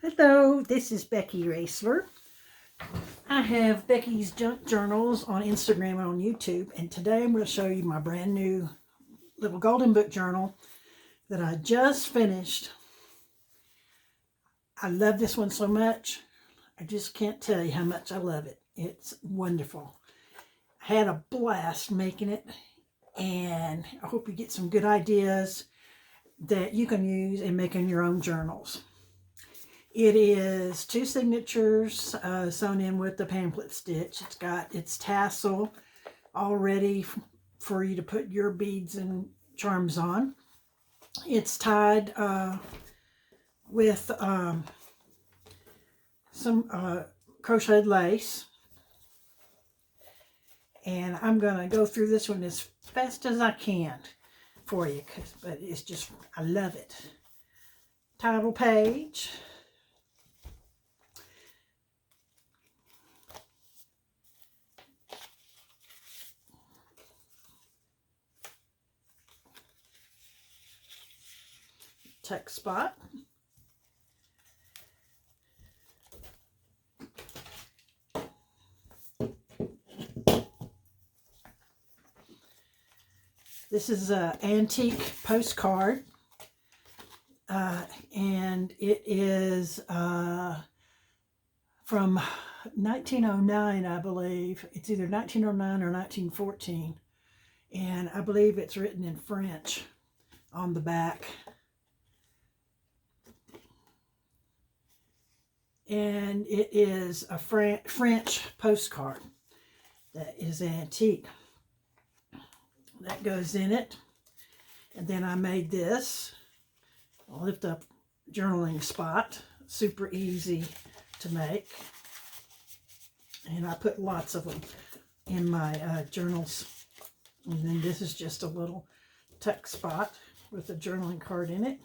Hello, this is Becky Raisler. I have Becky's Junk Journals on Instagram and on YouTube, and today I'm going to show you my brand new little golden book journal that I just finished. I love this one so much. I just can't tell you how much I love it. It's wonderful. I had a blast making it, and I hope you get some good ideas that you can use in making your own journals. It is 2 signatures sewn in with the pamphlet stitch. It's got its tassel all ready for you to put your beads and charms on. It's tied with some crocheted lace. And I'm going to go through this one as fast as I can for you, but it's just, I love it. Title page. Text spot. This is an antique postcard, and it is from 1909, I believe. It's either 1909 or 1914, and I believe it's written in French on the back. And it is a French postcard that is antique. That goes in it. And then I made this. I'll lift up journaling spot. Super easy to make. And I put lots of them in my journals. And then this is just a little tuck spot with a journaling card in it.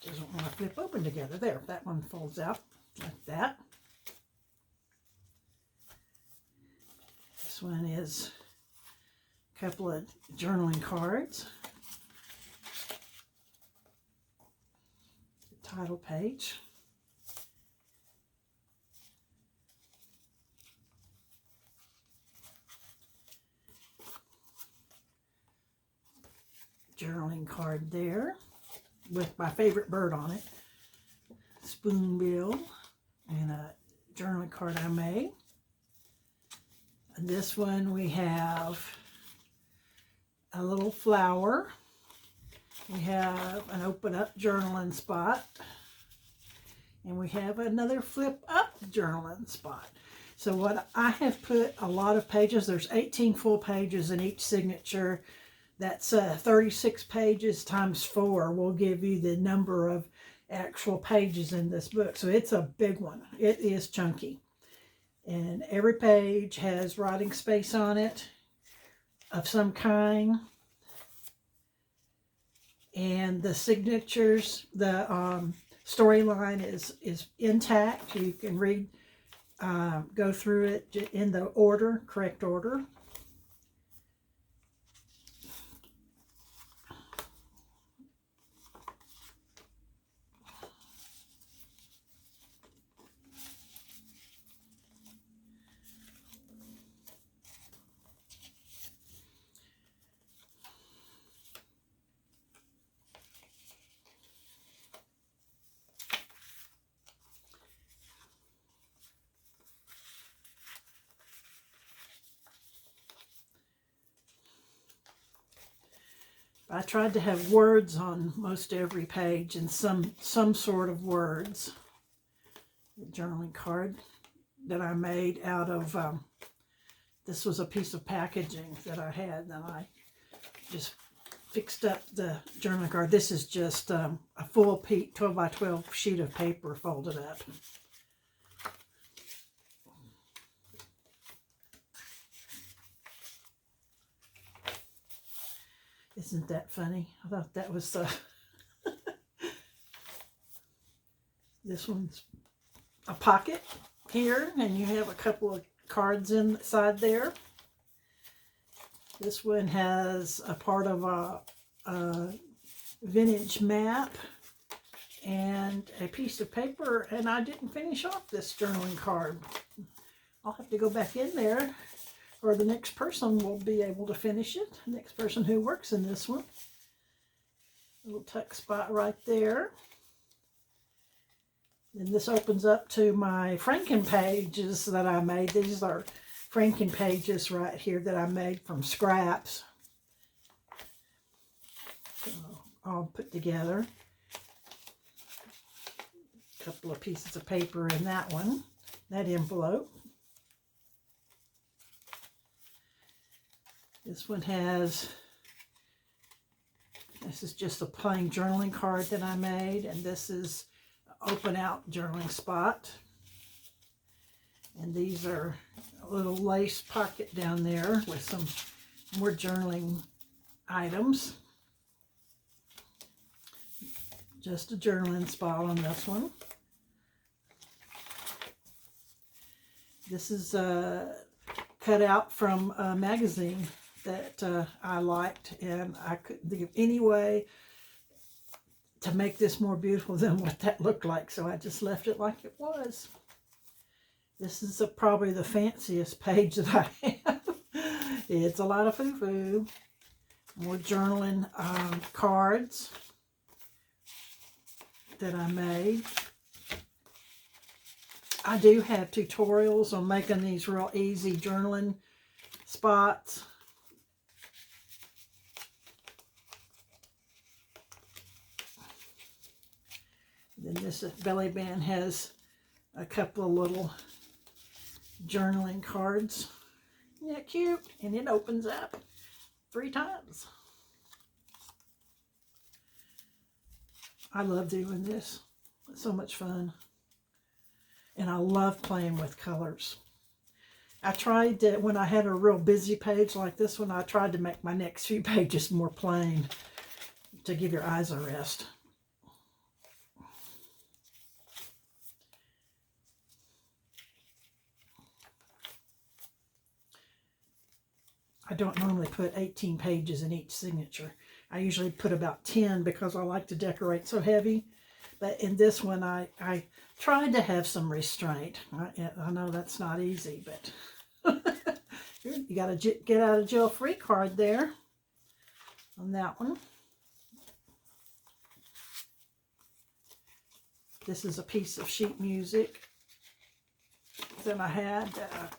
Doesn't want to flip open together. There, that one folds out like that. This one is a couple of journaling cards. The title page. Journaling card there, with my favorite bird on it, spoonbill, and a journaling card I made. And this one we have a little flower. We have an open up journaling spot. And we have another flip up journaling spot. So what I have put a lot of pages, there's 18 full pages in each signature. That's 36 pages times 4 will give you the number of actual pages in this book. So it's a big one. It is chunky. And every page has writing space on it of some kind. And the signatures, the storyline is intact. You can read, go through it in the order, correct order. I tried to have words on most every page and some sort of words. The journaling card that I made out of, this was a piece of packaging that I had, and I just fixed up the journaling card. This is just a full 12 by 12 sheet of paper folded up. Isn't that funny? I thought that was this one's a pocket here, and you have a couple of cards inside there. This one has a part of a vintage map and a piece of paper, and I didn't finish off this journaling card. I'll have to go back in there, or the next person will be able to finish it. The next person who works in this one. Little tuck spot right there. And this opens up to my Franken pages that I made. These are Franken pages right here that I made from scraps. So, all put together. A couple of pieces of paper in that one, that envelope. This one has, this is just a plain journaling card that I made, and this is open out journaling spot. And these are a little lace pocket down there with some more journaling items. Just a journaling spot on this one. This is cut out from a magazine that I liked, and I couldn't think of any way to make this more beautiful than what that looked like, so I just left it like it was. This is probably the fanciest page that I have. It's a lot of foo-foo. More journaling cards that I made. I do have tutorials on making these real easy journaling spots. Then this belly band has a couple of little journaling cards. Isn't that cute? And it opens up 3 times. I love doing this. It's so much fun. And I love playing with colors. I tried to, when I had a real busy page like this one, I tried to make my next few pages more plain to give your eyes a rest. I don't normally put 18 pages in each signature. I usually put about 10 because I like to decorate so heavy. But in this one, I tried to have some restraint. I know that's not easy, but you got a get out of jail free card there on that one. This is a piece of sheet music that I had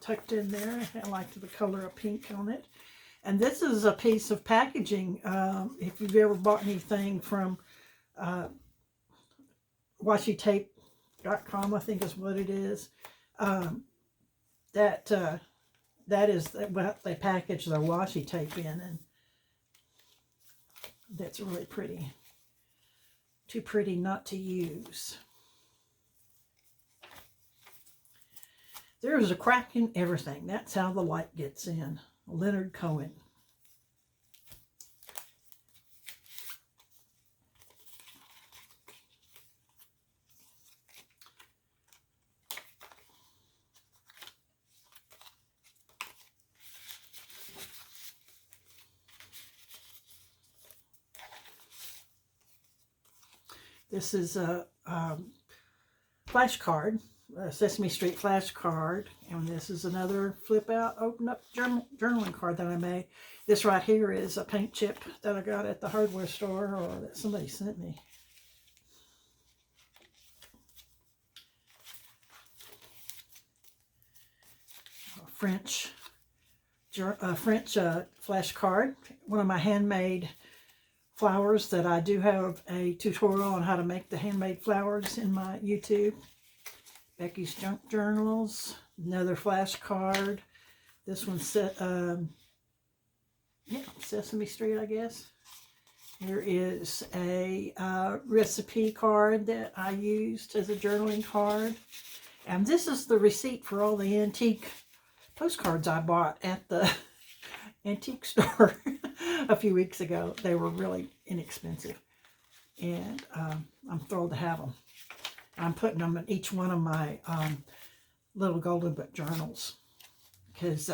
tucked in there. I liked the color of pink on it. And this is a piece of packaging. If you've ever bought anything from washi-tape.com, I think is what it is. That is what they package their washi tape in, and that's really pretty. Too pretty not to use. There's a crack in everything. That's how the light gets in. Leonard Cohen. This is a flashcard, a Sesame Street flashcard, and this is another flip out, open up journaling card that I made. This right here is a paint chip that I got at the hardware store, or that somebody sent me. A French flashcard, one of my handmade flowers that I do have a tutorial on how to make the handmade flowers in my YouTube. Becky's Junk Journals, another flashcard. This one's Sesame Street, I guess. Here is a recipe card that I used as a journaling card. And this is the receipt for all the antique postcards I bought at the antique store a few weeks ago. They were really inexpensive, and I'm thrilled to have them. I'm putting them in each one of my little golden book journals because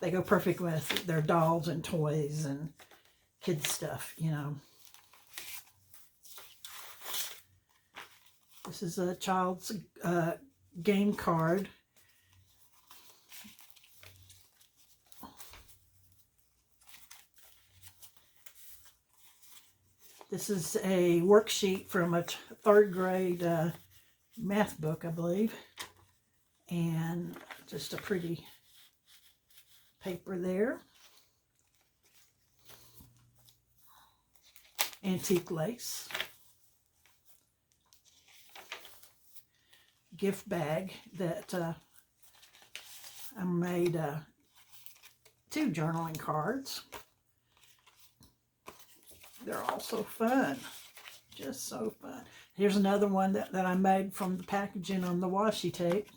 they go perfect with their dolls and toys and kids stuff, you know. This is a child's game card. This is a worksheet from a third grade math book, I believe. And just a pretty paper there. Antique lace. Gift bag that I made 2 journaling cards. They're all so fun, just so fun. Here's another one that I made from the packaging on the washi tape.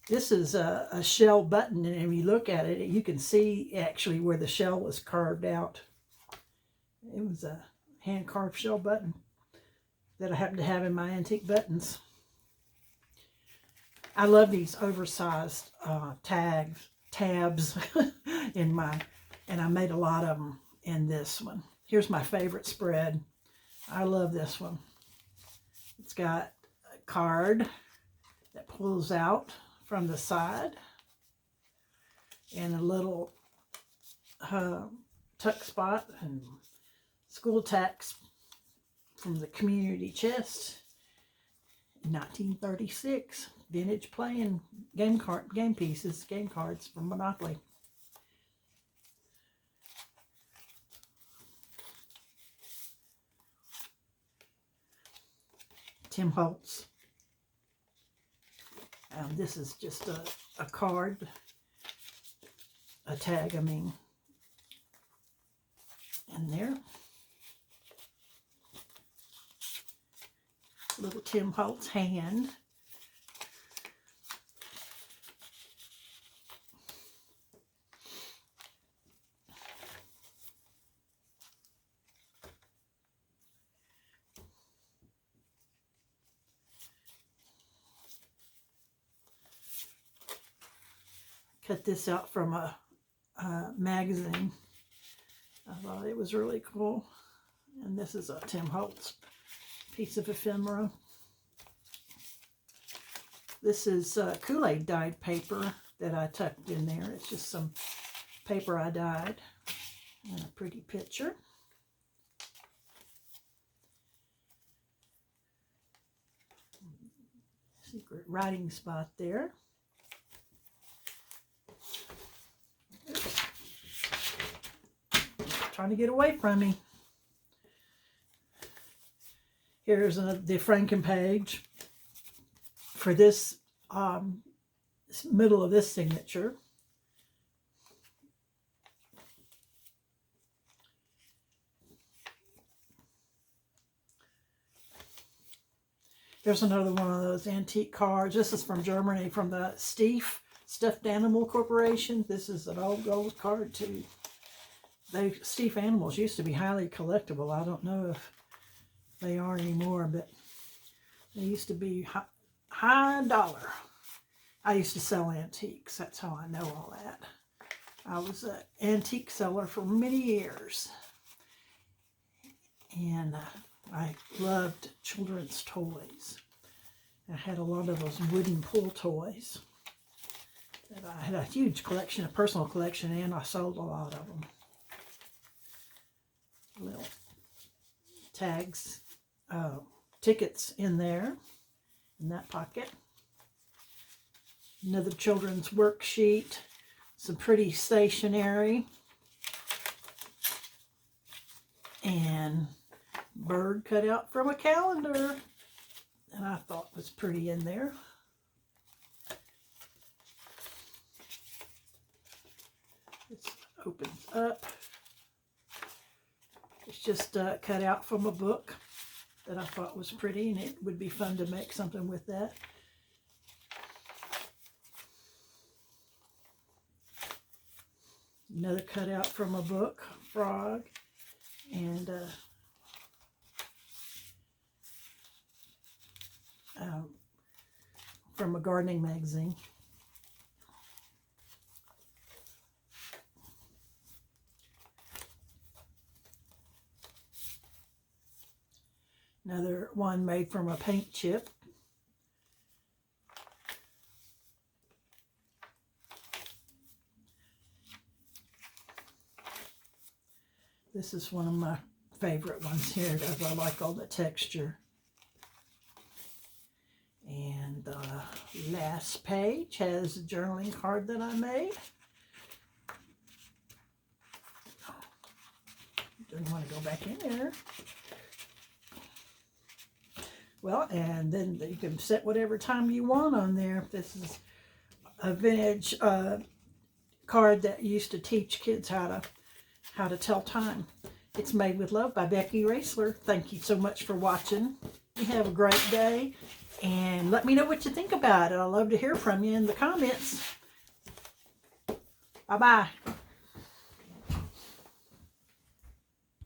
This is a shell button, and if you look at it, you can see actually where the shell was carved out. It was a hand-carved shell button that I happen to have in my antique buttons. I love these oversized tabs in my, and I made a lot of them in this one. Here's my favorite spread. I love this one. It's got a card that pulls out from the side and a little tuck spot and school tacks from the community chest. 1936 vintage playing game cards from Monopoly. Tim Holtz. This is just a card, a tag, I mean, in there. Little Tim Holtz hand. Cut this out from a magazine. I thought it was really cool. And this is a Tim Holtz piece of ephemera. This is Kool-Aid dyed paper that I tucked in there. It's just some paper I dyed. And a pretty picture. Secret writing spot there. Oops. Trying to get away from me. Here's the Franken page for this middle of this signature. Here's another one of those antique cards. This is from Germany, from the Stief Stuffed Animal Corporation. This is an old gold card too. Stief animals used to be highly collectible. I don't know if they are anymore, but they used to be high dollar. I used to sell antiques. That's how I know all that. I was an antique seller for many years. And I loved children's toys. I had a lot of those wooden pull toys. I had a huge collection, a personal collection, and I sold a lot of them. Little tags, tickets in there, in that pocket. Another children's worksheet, some pretty stationery, and bird cut out from a calendar, and I thought was pretty in there. This opens up. It's just cut out from a book that I thought was pretty, and it would be fun to make something with that. Another cutout from a book frog, and from a gardening magazine. Another one made from a paint chip. This is one of my favorite ones here because I like all the texture. And the last page has a journaling card that I made. Didn't want to go back in there. Well, and then you can set whatever time you want on there. This is a vintage card that used to teach kids how to tell time. It's made with love by Becky Raisler. Thank you so much for watching. You have a great day, and let me know what you think about it. I'd love to hear from you in the comments. Bye-bye.